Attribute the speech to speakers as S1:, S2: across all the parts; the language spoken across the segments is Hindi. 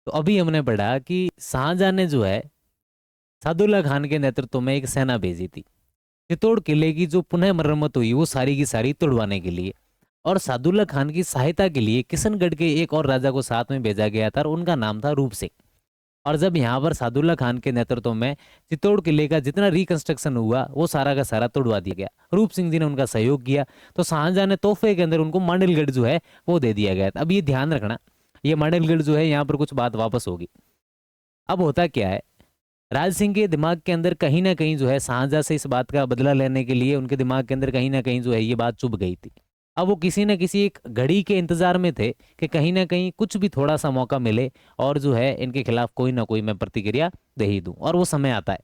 S1: तो अभी हमने पढ़ा कि शाहजहां ने जो है सादुल्ला खान के नेतृत्व में एक सेना भेजी थी चित्तौड़ किले की जो पुनः मरम्मत हुई वो सारी की सारी तुड़वाने के लिए। और सादुल्ला खान की सहायता के लिए किशनगढ़ के एक और राजा को साथ में भेजा गया था और उनका नाम था रूप सिंह। और जब यहाँ पर सादुल्ला खान के नेतृत्व में चित्तौड़ किले का जितना रिकंस्ट्रक्शन हुआ वो सारा का सारा तोड़वा दिया गया। रूप सिंह जी ने उनका सहयोग किया। तो शाहजहां ने तोहफे के अंदर उनको मांडलगढ़ जो है वो दे दिया गया था। अब ये ध्यान रखना, ये मांडलगढ़ जो है यहाँ पर कुछ बात वापस होगी। अब होता क्या है, राज सिंह के दिमाग के अंदर कहीं ना कहीं जो है शाहजहां से इस बात का बदला लेने के लिए उनके दिमाग के अंदर कहीं ना कहीं जो है ये बात चुभ गई थी। अब वो किसी न किसी एक घड़ी के इंतजार में थे कि कहीं ना कहीं कुछ भी थोड़ा सा मौका मिले और जो है इनके खिलाफ कोई ना कोई मैं प्रतिक्रिया दे ही दूं। और वो समय आता है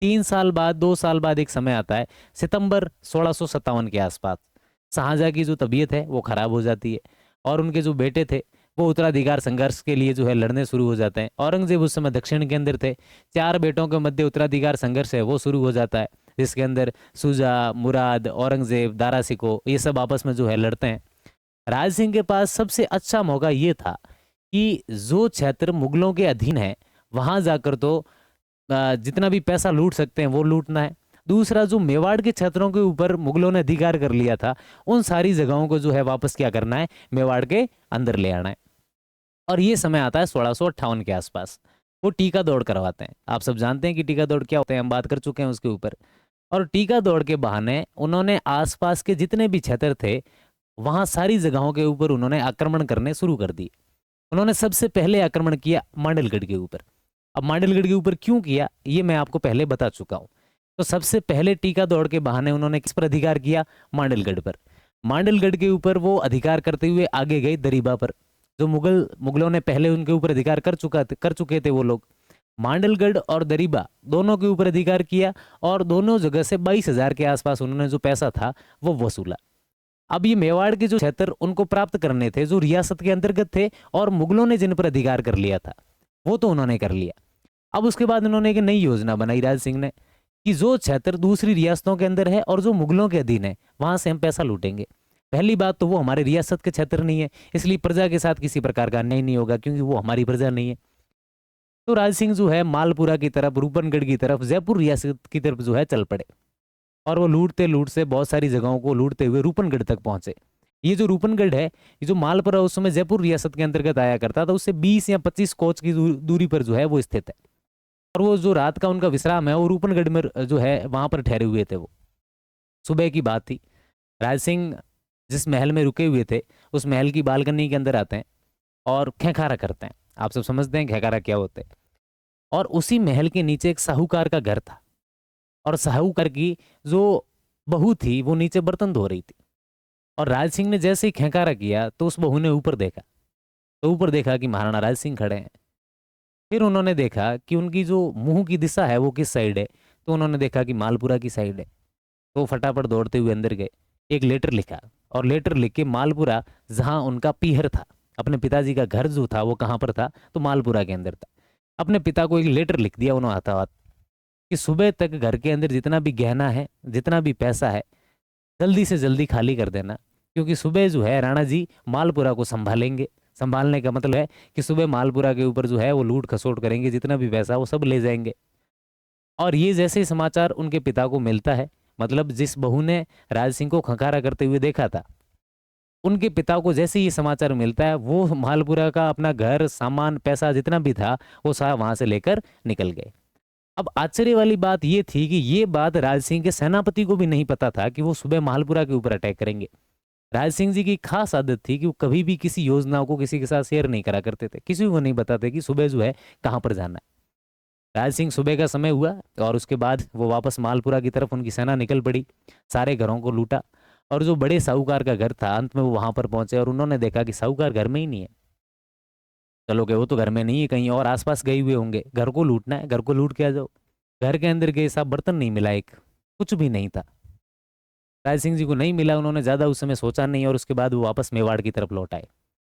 S1: 3 साल बाद, 2 साल बाद एक समय आता है सितंबर 1657 के आसपास। शाहजहां की जो तबीयत है वो खराब हो जाती है और उनके जो बेटे थे वो उत्तराधिकार संघर्ष के लिए जो है लड़ने शुरू हो जाते हैं। औरंगजेब उस समय दक्षिण के अंदर थे। 4 बेटों के मध्य उत्तराधिकार संघर्ष है वो शुरू हो जाता है, जिसके अंदर सुजा, मुराद, औरंगजेब, दारा सिको ये सब आपस में जो है लड़ते हैं। राज सिंह के पास सबसे अच्छा मौका ये था कि जो क्षेत्र मुगलों के अधीन है वहां जाकर तो जितना भी पैसा लूट सकते हैं वो लूटना है। दूसरा, जो मेवाड़ के क्षेत्रों के ऊपर मुगलों ने अधिकार कर लिया था उन सारी जगहों को जो है वापस क्या करना है, मेवाड़ के अंदर ले आना है। और ये समय आता है 1658 के आसपास। वो टीका दौड़ करवाते हैं। आप सब जानते हैं कि टीका दौड़ क्या होते हैं, हम बात कर चुके हैं उसके ऊपर। और टीका दौड़ के बहाने उन्होंने आसपास के जितने भी क्षेत्र थे वहां सारी जगहों के ऊपर उन्होंने आक्रमण करने शुरू कर दिए। उन्होंने सबसे पहले आक्रमण किया मांडलगढ़ के ऊपर। अब मांडलगढ़ के ऊपर क्यों किया ये मैं आपको पहले बता चुका हूं। तो सबसे पहले टीका दौड़ के बहाने उन्होंने किस पर अधिकार किया, मांडलगढ़ पर। मांडलगढ़ के ऊपर वो अधिकार करते हुए आगे गए दरीबा पर। जो मुगलों ने पहले उनके ऊपर अधिकार कर चुके थे वो लोग। मांडलगढ़ और दरीबा दोनों के ऊपर अधिकार किया और दोनों जगह से 22,000 के आसपास उन्होंने जो पैसा था वो वसूला। अब ये मेवाड़ के जो क्षेत्र उनको प्राप्त करने थे जो रियासत के अंतर्गत थे और मुगलों ने जिन पर अधिकार कर लिया था वो तो उन्होंने कर लिया। अब उसके बाद उन्होंने एक नई योजना बनाई राज सिंह ने कि जो क्षेत्र दूसरी रियासतों के अंदर है और जो मुगलों के अधीन है वहां से हम पैसा लूटेंगे। पहली बात तो वो हमारे रियासत के क्षेत्र नहीं है, इसलिए प्रजा के साथ किसी प्रकार का अन्याय नहीं होगा क्योंकि वो हमारी प्रजा नहीं है। तो राज सिंह जो है मालपुरा की तरफ, रूपनगढ़ की तरफ, जयपुर रियासत की तरफ जो है चल पड़े। और वो लूटते लूट से बहुत सारी जगहों को लूटते हुए रूपनगढ़ तक पहुंचे। ये जो रूपनगढ़ है, ये जो मालपुरा उस समय जयपुर रियासत के अंतर्गत आया करता था, उससे 20 या 25 कोच की दूरी पर जो है वो स्थित है। और वो जो रात का उनका विश्राम है वो रूपनगढ़ में जो है वहां पर ठहरे हुए थे। वो सुबह की बात थी। राज सिंह जिस महल में रुके हुए थे उस महल की बालकनी के अंदर आते हैं और खेखारा करते हैं। आप सब समझते हैं खेखारा क्या होता है। और उसी महल के नीचे एक साहूकार का घर था और साहूकार की जो बहू थी वो नीचे बर्तन धो रही थी। और राज सिंह ने जैसे ही खेकारा किया तो उस बहू ने ऊपर देखा। तो ऊपर देखा कि महाराणा राज सिंह खड़े हैं। फिर उन्होंने देखा कि उनकी जो मुंह की दिशा है वो किस साइड है। तो उन्होंने देखा कि मालपुरा की साइड है। तो फटाफट दौड़ते हुए अंदर गए, एक लेटर लिखा और लेटर लिख के मालपुरा जहां उनका पीहर था, अपने पिताजी का घर जो था वो कहाँ पर था, तो मालपुरा के अंदर था। अपने पिता को एक लेटर लिख दिया उन्होंने हाथा हाथ कि सुबह तक घर के अंदर जितना भी गहना है, जितना भी पैसा है, जल्दी से जल्दी खाली कर देना, क्योंकि सुबह जो है राणा जी मालपुरा को संभालेंगे। संभालने का मतलब है कि सुबह मालपुरा के ऊपर जो है वो लूट खसोट करेंगे, जितना भी पैसा वो सब ले जाएंगे। और ये जैसे ही समाचार उनके पिता को मिलता है, मतलब जिस बहू ने राज सिंह को खंखारा करते हुए देखा था, उनके पिता को जैसे ही ये समाचार मिलता है वो मालपुरा का अपना घर, सामान, पैसा जितना भी था वो सारा वहां से लेकर निकल गए। अब आश्चर्य वाली बात ये थी कि ये बात राज सिंह के सेनापति को भी नहीं पता था कि वो सुबह मालपुरा के ऊपर अटैक करेंगे। राज सिंह जी की खास आदत थी कि वो कभी भी किसी योजना को किसी के साथ शेयर नहीं करा करते थे, किसी को नहीं बताते कि सुबह जो है कहाँ पर जाना है। राज सिंह सुबह का समय हुआ और उसके बाद वो वापस मालपुरा की तरफ उनकी सेना निकल पड़ी। सारे घरों को लूटा और जो बड़े साहूकार का घर था अंत में वो वहां पर पहुंचे और उन्होंने देखा कि साहूकार घर में ही नहीं है। चलो गए, वो तो घर में नहीं है, कहीं और आसपास गए हुए होंगे। घर को लूटना है, घर को लूट के आ जाओ। घर के अंदर गए, साहब बर्तन नहीं मिला, एक कुछ भी नहीं था। राज सिंह जी को नहीं मिला, उन्होंने ज्यादा उस समय सोचा नहीं और उसके बाद वो वापस मेवाड़ की तरफ लौट आए।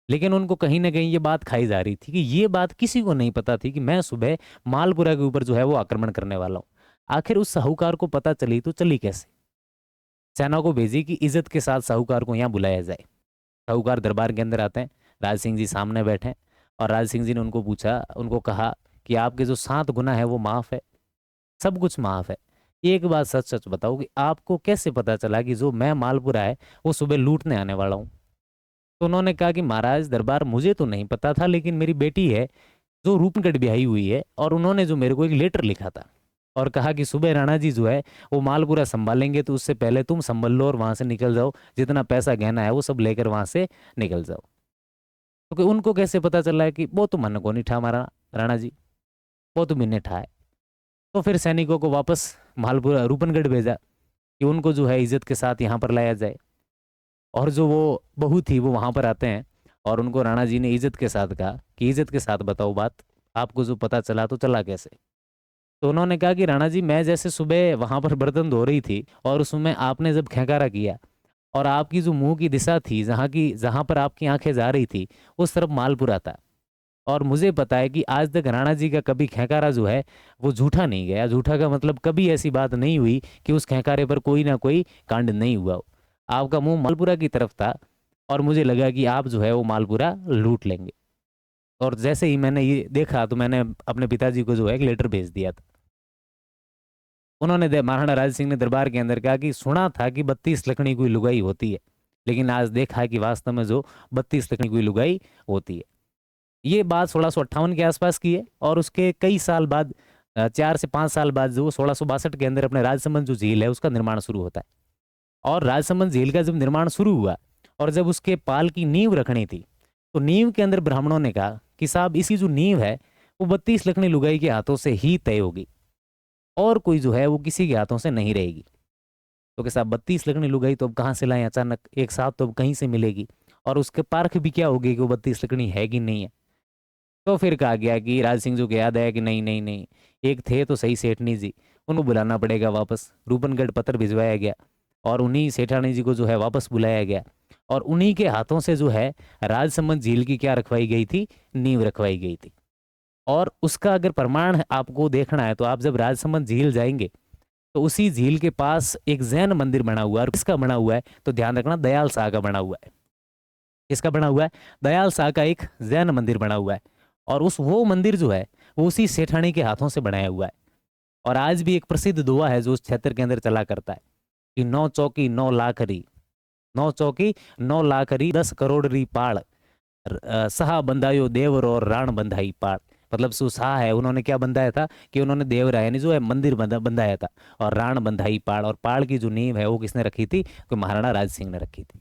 S1: लेकिन उनको कहीं ना कहीं ये बात खाई जा रही थी कि ये बात किसी को नहीं पता थी कि मैं सुबह मालपुरा के ऊपर जो है वो आक्रमण करने वाला हूँ। आखिर उस साहूकार को पता चली तो चली कैसे। सेना को भेजी कि इज्जत के साथ साहूकार को यहाँ बुलाया जाए। साहूकार दरबार के अंदर आते हैं, राज सिंह जी सामने बैठे और राज सिंह जी ने उनको पूछा, उनको कहा कि आपके जो 7 गुना है वो माफ़ है, सब कुछ माफ़ है। एक बात सच सच बताओ कि आपको कैसे पता चला कि जो मैं मालपुरा है वो सुबह लूटने आने वाला हूँ? तो उन्होंने कहा कि महाराज दरबार मुझे तो नहीं पता था, लेकिन मेरी बेटी है जो रूपनगढ़ ब्याही हुई है, और उन्होंने जो मेरे को एक लेटर लिखा था और कहा कि सुबह राणा जी जो है वो मालपुरा संभालेंगे, तो उससे पहले तुम संभल लो और वहां से निकल जाओ, जितना पैसा गहना है वो सब लेकर वहां से निकल जाओ। तो कि उनको कैसे पता चला है कि वो तो मन को नहीं ठा हमारा राणा जी, वो तो मैंने ठा है। तो फिर सैनिकों को वापस मालपुरा रूपनगढ़ भेजा कि उनको जो है इज्जत के साथ यहाँ पर लाया जाए। और जो वो बहू थी वो वहां पर आते हैं और उनको राणा जी ने इज्जत के साथ कहा कि इज्जत के साथ बताओ बात, आपको जो पता चला तो चला कैसे? तो उन्होंने कहा कि राणा जी मैं जैसे सुबह वहां पर बर्तन धो रही थी और उसमें आपने जब खेकारा किया और आपकी जो मुंह की दिशा थी, जहां पर आपकी आंखें जा रही थी उस तरफ मालपुरा था। और मुझे पता है कि आज तक राणा जी का कभी खेकारा जो है वो झूठा नहीं गया। झूठा का मतलब कभी ऐसी बात नहीं हुई कि उस खेकारे पर कोई ना कोई कांड नहीं हुआ हो। आपका मुंह मालपुरा की तरफ था और मुझे लगा कि आप जो है वो मालपुरा लूट लेंगे। और जैसे ही मैंने ये देखा तो मैंने अपने पिताजी को जो है एक लेटर भेज दिया था। उन्होंने महाराणा राज सिंह ने दरबार के अंदर कहा कि सुना था कि 32 लकड़ी कोई लुगाई होती है, लेकिन आज देखा है कि वास्तव में जो 32 लकड़ी कोई लुगाई होती है। ये बात 1658 के आसपास की है। और उसके कई साल बाद 4 से 5 साल बाद जो 1662 के अंदर अपने राजसमंद जो झील है उसका निर्माण शुरू होता है। और राजसमंद झील का जब निर्माण शुरू हुआ और जब उसके पाल की नींव रखनी थी, तो नींव के अंदर ब्राह्मणों ने कहा कि साहब इसकी जो नींव है वो 32 लकड़ी लुगाई के हाथों से ही तय होगी, और कोई जो है वो किसी के हाथों से नहीं रहेगी। तो साहब 32 लकड़ी लुगाई तो अब कहाँ से लाएं अचानक एक साथ, तो अब कहीं से मिलेगी, और उसके पारख भी क्या होगी कि वो 32 लकड़ी है कि नहीं है। तो फिर कहा गया कि राज सिंह जो को याद है कि नहीं नहीं नहीं, एक थे तो सही सेठनी जी, उनको बुलाना पड़ेगा वापस। रूपनगढ़ पत्र भिजवाया गया और उन्हीं सेठानी जी को जो है वापस बुलाया गया, और उन्हीं के हाथों से जो है राजसमंद झील की क्या रखवाई गई थी, नींव रखवाई गई थी। और उसका अगर प्रमाण आपको देखना है तो आप जब राजसमंद झील जाएंगे तो उसी झील के पास एक जैन मंदिर बना हुआ है। और किसका बना हुआ है तो ध्यान रखना, दयाल शाह का बना हुआ है। किसका बना हुआ है? दयाल शाह का एक जैन मंदिर बना हुआ है। और उस वो मंदिर जो है वो उसी सेठानी के हाथों से बनाया हुआ है। और आज भी एक प्रसिद्ध दुआ है जो उस क्षेत्र के अंदर चला करता है कि 9 चौकी 9 लाखरी, 9 चौकी 9 लाखरी 10 करोड़ री पाड़, सहा बंधायो देवर और राण बंधाई पाड़। मतलब जो शाह है उन्होंने क्या बंधाया था कि उन्होंने देवरा यानी जो है मंदिर बंधाया था, और राण बंधाई पाड़, और पाड़ की जो नींव है वो किसने रखी थी? तो महाराणा राज सिंह ने रखी थी।